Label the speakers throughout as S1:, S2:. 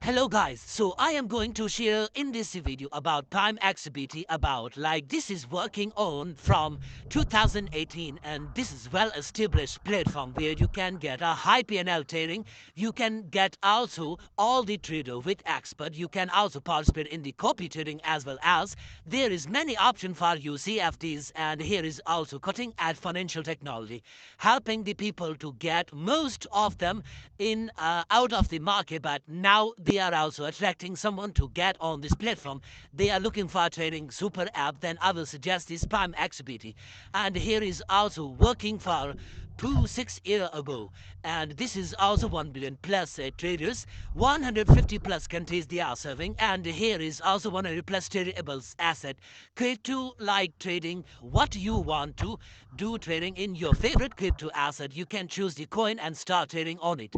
S1: Hello guys, so I am going to share in this video about Prime XBT about like this is working on from 2018 and this is well established platform where you can get a high PNL trading. You can get also all the trader with expert. You can also participate in the copy trading as well as there is many option for you CFDs, and here is also cutting edge financial technology helping the people to get most of them in out of the market, but now they are also attracting someone to get on this platform. They are looking for a trading super app, then I will suggest this Prime XBT. And here is also working for 6 years ago, and this is also 1 billion plus traders, 150 plus countries they are serving, and here is also 100 plus tradables asset. Crypto like trading, what you want to do trading in your favorite crypto asset, you can choose the coin and start trading on it.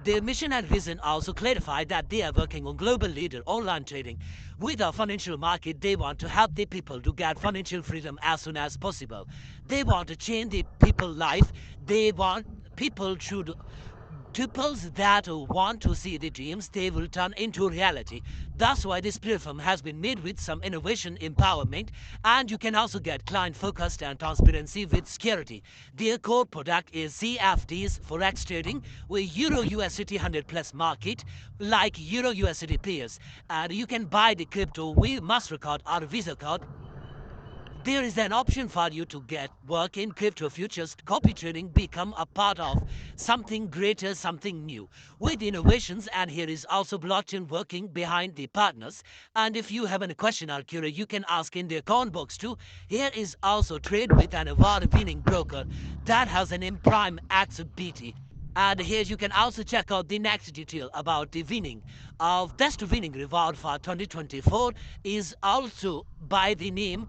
S1: Their mission and vision also clarify that they are working on global leader online trading. With our financial market, they want to help the people to get financial freedom as soon as possible. They want to change the people life. They want people should Pupils that want to see the dreams they will turn into reality. That's why this platform has been made with some innovation empowerment, and you can also get client focused and transparency with security. Their core product is CFDs forex trading with Euro USD 100 plus market like Euro USD pairs, and you can buy the crypto with MasterCard or Visa card. There is an option for you to get work in crypto futures. Copy trading become a part of something greater, something new with innovations, and here is also blockchain working behind the partners. And if you have any question or query, you can ask in the comment box too. Here is also trade with an award-winning broker that has an Prime XBT. And here you can also check out the next detail about the winning of best winning reward for 2024 is also by the name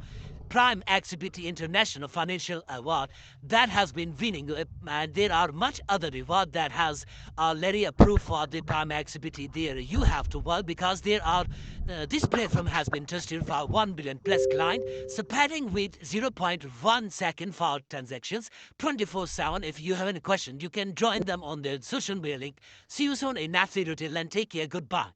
S1: Prime Exhibit International Financial Award that has been winning, and there are much other reward that has already approved for the Prime Exhibit. There you have to work because there are this platform has been trusted for 1 billion plus client, spreading with zero point 0.1 second for transactions 24/7. If you have any question, you can join them on their social media link. See you soon in next video. Till then, take care. Goodbye.